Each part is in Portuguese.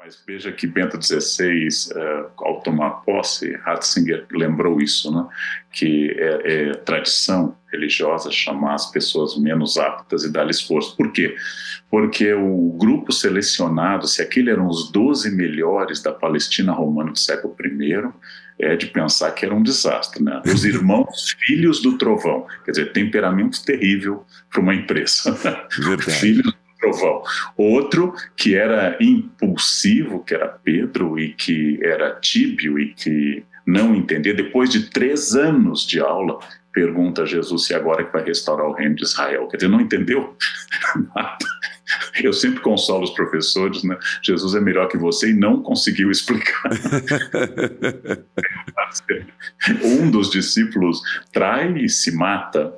Mas veja que Bento XVI, ao tomar posse, Ratzinger lembrou isso, né? Que é tradição religiosa chamar as pessoas menos aptas e dar-lhes força. Por quê? Porque o grupo selecionado, se aquele eram os 12 melhores da Palestina romana do século I, é de pensar que era um desastre, né? Os irmãos filhos do trovão, quer dizer, temperamento terrível para uma empresa. Verdade. Filhos trovão. Outro que era impulsivo, que era Pedro, e que era tíbio e que não entendia, depois de 3 anos de aula, pergunta a Jesus se agora que vai restaurar o reino de Israel. Quer dizer, não entendeu nada. Eu sempre consolo os professores, né? Jesus é melhor que você e não conseguiu explicar. Um dos discípulos trai e se mata.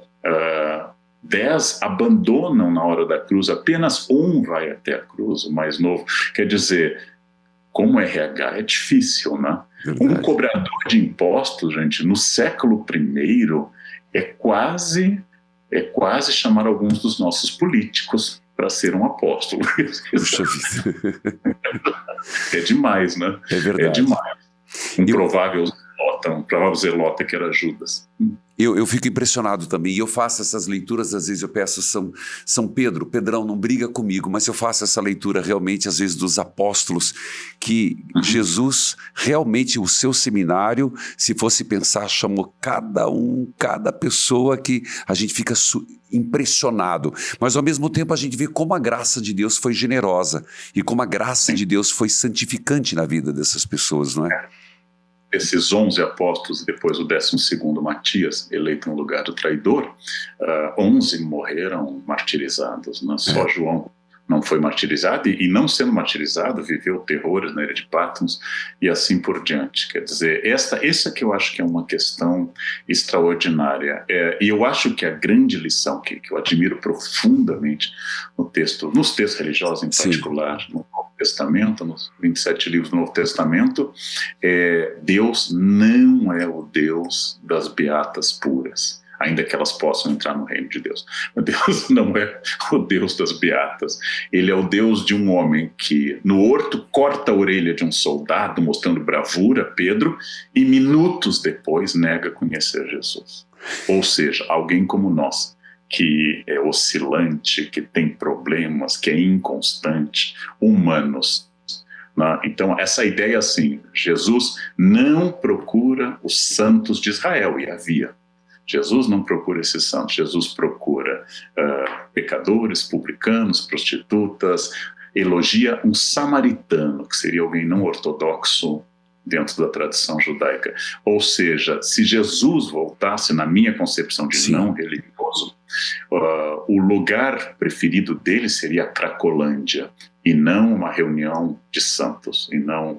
10 abandonam na hora da cruz, apenas um vai até a cruz, o mais novo. Quer dizer, como RH é difícil, né? Verdade. Um cobrador de impostos, gente, no século I, é quase chamar alguns dos nossos políticos para ser um apóstolo. Puxa vida. É demais, né? É verdade. É demais. Um provável zelota que era Judas. Eu fico impressionado também, e eu faço essas leituras, às vezes eu peço São Pedro, Pedrão, não briga comigo, mas eu faço essa leitura realmente, às vezes, dos apóstolos, que Jesus, realmente, o seu seminário, se fosse pensar, chamou cada pessoa que a gente fica impressionado, mas ao mesmo tempo a gente vê como a graça de Deus foi generosa, e como a graça de Deus foi santificante na vida dessas pessoas, não é? Esses 11 apóstolos, e depois o 12º Matias, eleito no lugar do traidor, 11 morreram martirizados, né? Só João não foi martirizado, e não sendo martirizado, viveu terrores na ilha de Patmos, e assim por diante. Quer dizer, essa que eu acho que é uma questão extraordinária, e eu acho que a grande lição que eu admiro profundamente nos textos religiosos em particular, no Novo Testamento, nos 27 livros do Novo Testamento, Deus não é o Deus das beatas puras, ainda que elas possam entrar no reino de Deus. Mas Deus não é o Deus das beatas. Ele é o Deus de um homem que, no horto, corta a orelha de um soldado, mostrando bravura, Pedro, e minutos depois nega conhecer Jesus. Ou seja, alguém como nós, que é oscilante, que tem problemas, que é inconstante, humanos. Né? Então, essa ideia assim, Jesus não procura os santos de Israel, e havia. Jesus não procura esses santos, Jesus procura pecadores, publicanos, prostitutas, elogia um samaritano, que seria alguém não ortodoxo dentro da tradição judaica. Ou seja, se Jesus voltasse, na minha concepção de não religioso, o lugar preferido dele seria a Cracolândia, e não uma reunião de santos,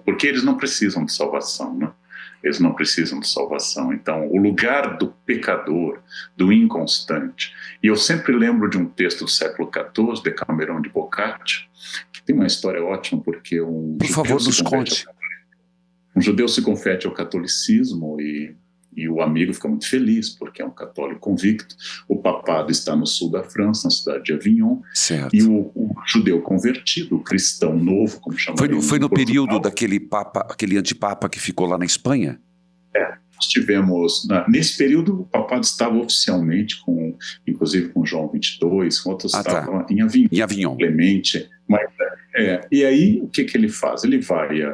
porque eles não precisam de salvação, né? Eles não precisam de salvação. Então, o lugar do pecador, do inconstante. E eu sempre lembro de um texto do século XIV, Decamerão de Boccaccio, que tem uma história ótima, porque Por favor, nos conte. Um judeu se converte ao catolicismo e o amigo fica muito feliz, porque é um católico convicto. O papado está no sul da França, na cidade de Avignon. Certo. E o judeu convertido, o cristão novo, como chamamos. Foi no período daquele papa, aquele antipapa que ficou lá na Espanha? Nós tivemos, nesse período, o papado estava oficialmente, inclusive com João XXII, com outros estavam em Avignon. Em Avignon. Clemente. Mas, e aí, o que ele faz? Ele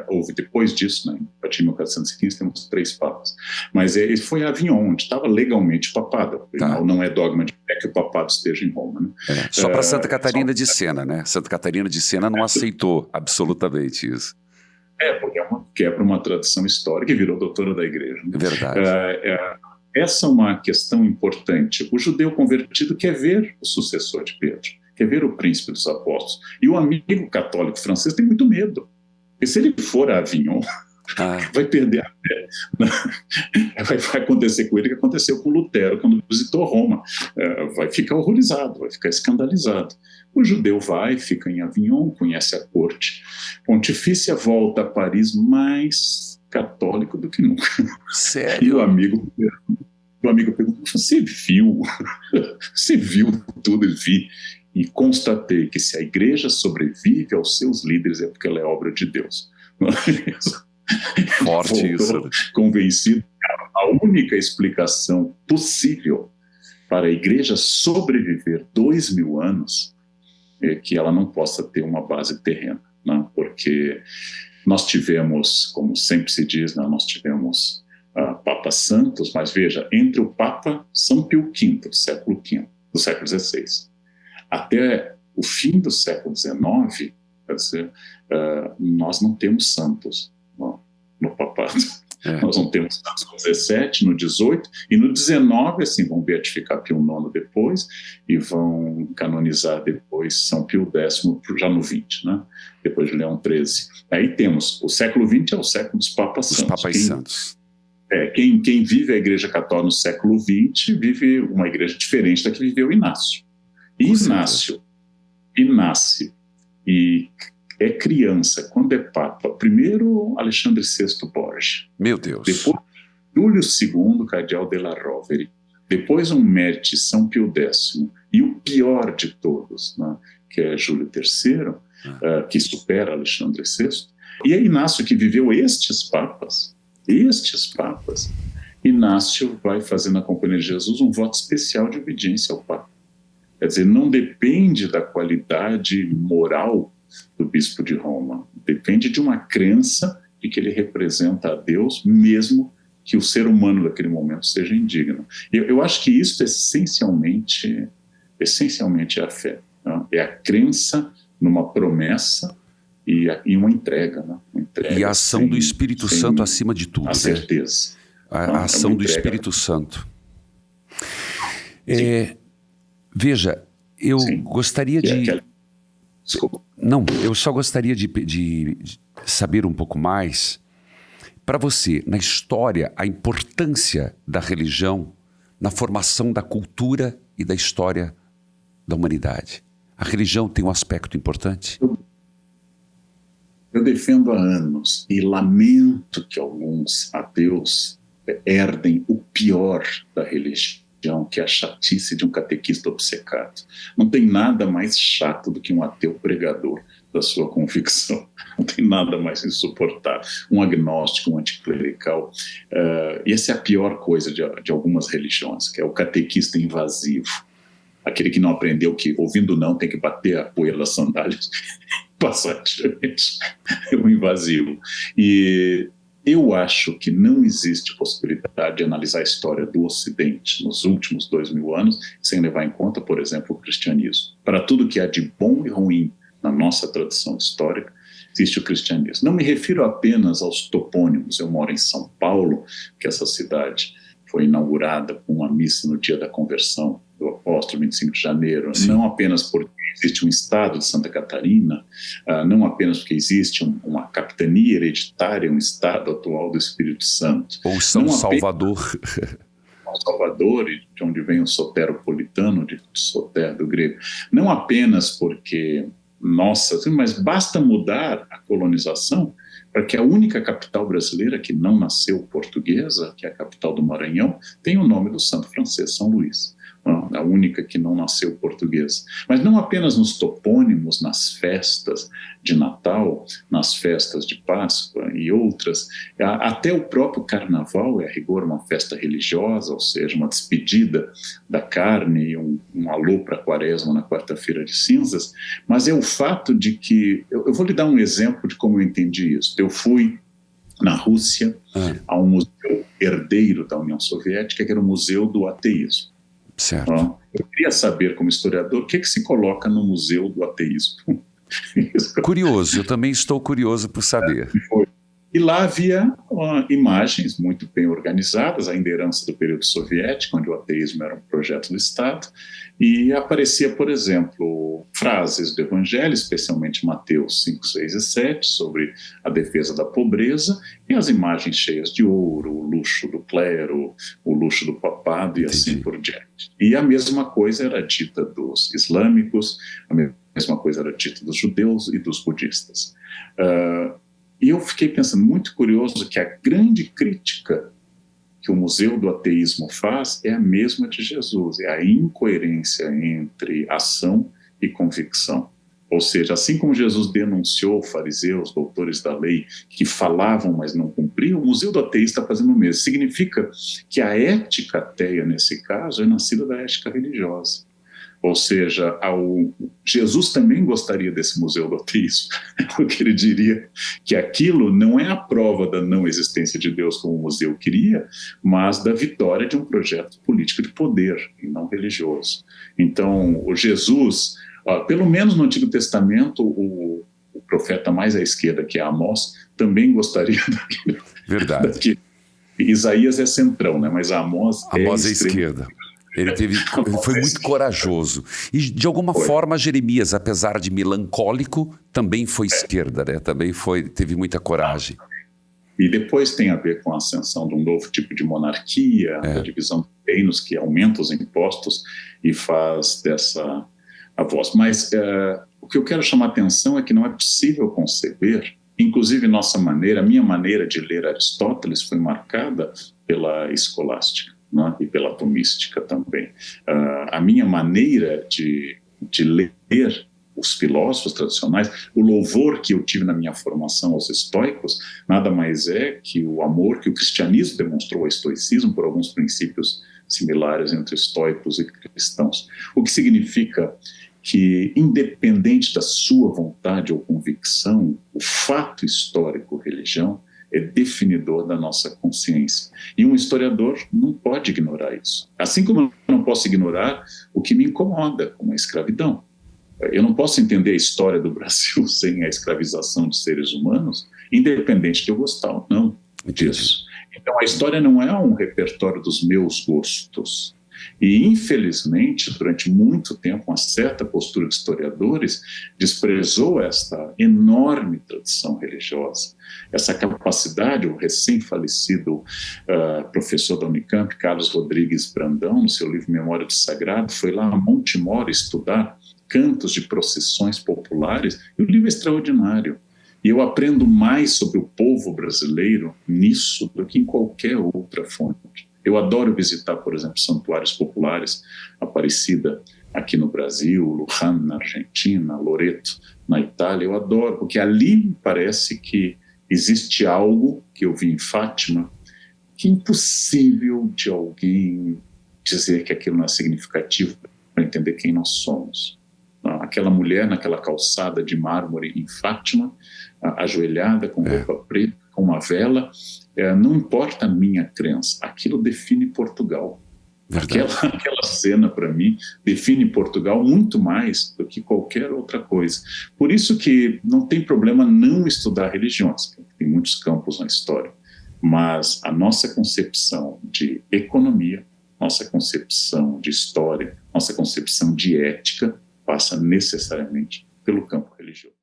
houve depois disso, né, a partir de 1415 temos 3 papas, mas ele foi a Avignon, onde estava legalmente papado. Não é dogma de fé que o papado esteja em Roma. Né? Só para Santa Catarina de Sena, né? Santa Catarina de Sena não aceitou absolutamente isso. Porque quebra uma tradição histórica e virou doutora da igreja. Né? Verdade. Essa é uma questão importante. O judeu convertido quer ver o sucessor de Pedro, quer ver o príncipe dos apóstolos. E o amigo católico francês tem muito medo. Porque se ele for a Avignon, vai perder a fé. Vai acontecer com ele o que aconteceu com Lutero quando visitou Roma. Vai ficar horrorizado, vai ficar escandalizado. O judeu vai, fica em Avignon, conhece a corte pontifícia, volta a Paris mais católico do que nunca. Sério? E o amigo pergunta, você viu tudo? Ele viu. e constatei que se a igreja sobrevive aos seus líderes é porque ela é obra de Deus. Forte isso. Convencido que a única explicação possível para a igreja sobreviver 2000 anos é que ela não possa ter uma base terrena, né? Porque nós tivemos, como sempre se diz, né, nós tivemos papas santos, mas veja, entre o Papa São Pio V, do século XVI, até o fim do século XIX, quer dizer, nós não temos santos no papado. Nós não temos santos no 17, no 18, e no 19, assim, vão beatificar Pio IX depois, e vão canonizar depois São Pio X, já no 20, né? Depois de Leão XIII. Aí temos, o século XX é o século dos Papas Santos. Os Papas Santos. Quem vive a Igreja Católica no século XX vive uma igreja diferente da que viveu Inácio. Inácio e é criança, quando é Papa, primeiro Alexandre VI Borgia. Meu Deus. Depois Júlio II, cardeal Della Rovere. Depois um mérite, São Pio X. E o pior de todos, né, que é Júlio III, que supera Alexandre VI. E é Inácio que viveu estes papas. Inácio vai fazer na Companhia de Jesus um voto especial de obediência ao Papa. Quer dizer, não depende da qualidade moral do bispo de Roma, depende de uma crença de que ele representa a Deus, mesmo que o ser humano daquele momento seja indigno. Eu acho que isso essencialmente é a fé, né? É a crença numa promessa e uma entrega, né? Uma entrega e a ação do Espírito Santo acima de tudo. A certeza. A ação do Espírito Santo. Veja, eu gostaria de... Desculpa. Não, eu só gostaria de saber um pouco mais, para você, na história, a importância da religião na formação da cultura e da história da humanidade. A religião tem um aspecto importante? Eu defendo há anos e lamento que alguns ateus herdem o pior da religião, que é a chatice de um catequista obcecado. Não tem nada mais chato do que um ateu pregador da sua convicção. Não tem nada mais insuportável. Um agnóstico, um anticlerical. E essa é a pior coisa de algumas religiões, que é o catequista invasivo. Aquele que não aprendeu que, ouvindo não, tem que bater a poeira das sandálias e passar adiante. É um invasivo. E eu acho que não existe possibilidade de analisar a história do Ocidente nos últimos 2000 anos sem levar em conta, por exemplo, o cristianismo. Para tudo que há de bom e ruim na nossa tradição histórica, existe o cristianismo. Não me refiro apenas aos topônimos. Eu moro em São Paulo, que essa cidade foi inaugurada com uma missa no dia da conversão do apóstolo, 25 de janeiro, Sim. Não apenas porque existe um estado de Santa Catarina, não apenas porque existe uma capitania hereditária, um estado atual do Espírito Santo. Ou São Salvador. Salvador, de onde vem o soteropolitano, de soter do grego. Não apenas porque, mas basta mudar a colonização para que a única capital brasileira que não nasceu portuguesa, que é a capital do Maranhão, tenha o nome do santo francês, São Luís. A única que não nasceu portuguesa. Mas não apenas nos topônimos, nas festas de Natal, nas festas de Páscoa e outras, até o próprio Carnaval é, a rigor, uma festa religiosa, ou seja, uma despedida da carne e um alô para a Quaresma na quarta-feira de cinzas, mas é o fato de que... Eu vou lhe dar um exemplo de como eu entendi isso. Eu fui na Rússia a um museu herdeiro da União Soviética, que era o Museu do Ateísmo. Certo. Eu queria saber, como historiador, o que se coloca no Museu do Ateísmo. Curioso, eu também estou curioso por saber. E lá havia imagens muito bem organizadas, ainda herança do período soviético, onde o ateísmo era um projeto do Estado, e aparecia, por exemplo, frases do Evangelho, especialmente Mateus 5, 6 e 7, sobre a defesa da pobreza, e as imagens cheias de ouro, o luxo do clero, o luxo do papado e assim por diante. E a mesma coisa era dita dos islâmicos, a mesma coisa era dita dos judeus e dos budistas. E eu fiquei pensando, muito curioso, que a grande crítica que o Museu do Ateísmo faz é a mesma de Jesus, é a incoerência entre ação e convicção. Ou seja, assim como Jesus denunciou fariseus, doutores da lei, que falavam, mas não cumpriam, o Museu do Ateísta está fazendo o mesmo. Significa que a ética ateia, nesse caso, é nascida da ética religiosa. Ou seja, Jesus também gostaria desse Museu do Ateísmo, porque ele diria que aquilo não é a prova da não existência de Deus como o museu queria, mas da vitória de um projeto político de poder, e não religioso. Então, o Jesus, pelo menos no Antigo Testamento, o profeta mais à esquerda, que é Amós, também gostaria daquilo. Verdade. Isaías é centrão, né? Mas Amós é esquerda. Ele foi muito corajoso. E, de alguma forma, Jeremias, apesar de melancólico, também foi esquerda, né? Também teve muita coragem. E depois tem a ver com a ascensão de um novo tipo de monarquia, a divisão de reinos que aumenta os impostos e faz dessa a voz. Mas o que eu quero chamar a atenção é que não é possível conceber, inclusive a minha maneira de ler Aristóteles foi marcada pela escolástica. Né, e pela tomística também. A minha maneira de ler os filósofos tradicionais, o louvor que eu tive na minha formação aos estoicos, nada mais é que o amor que o cristianismo demonstrou ao estoicismo por alguns princípios similares entre estoicos e cristãos. O que significa que, independente da sua vontade ou convicção, o fato histórico, religião, é definidor da nossa consciência. E um historiador não pode ignorar isso. Assim como eu não posso ignorar o que me incomoda, como a escravidão. Eu não posso entender a história do Brasil sem a escravização de seres humanos, independente de eu gostar ou não disso. Então, a história não é um repertório dos meus gostos. E, infelizmente, durante muito tempo, uma certa postura de historiadores desprezou esta enorme tradição religiosa, essa capacidade. O recém-falecido professor da Unicamp, Carlos Rodrigues Brandão, no seu livro Memória do Sagrado, foi lá a Montemor estudar cantos de procissões populares, e o livro é extraordinário. E eu aprendo mais sobre o povo brasileiro nisso do que em qualquer outra fonte. Eu adoro visitar, por exemplo, santuários populares, Aparecida aqui no Brasil, Luján na Argentina, Loreto na Itália. Eu adoro, porque ali me parece que existe algo que eu vi em Fátima que é impossível de alguém dizer que aquilo não é significativo para entender quem nós somos. Aquela mulher naquela calçada de mármore em Fátima, ajoelhada, com roupa preta, com uma vela, não importa a minha crença, aquilo define Portugal. Aquela cena, para mim, define Portugal muito mais do que qualquer outra coisa. Por isso que não tem problema não estudar religiões, tem muitos campos na história, mas a nossa concepção de economia, nossa concepção de história, nossa concepção de ética passa necessariamente pelo campo religioso.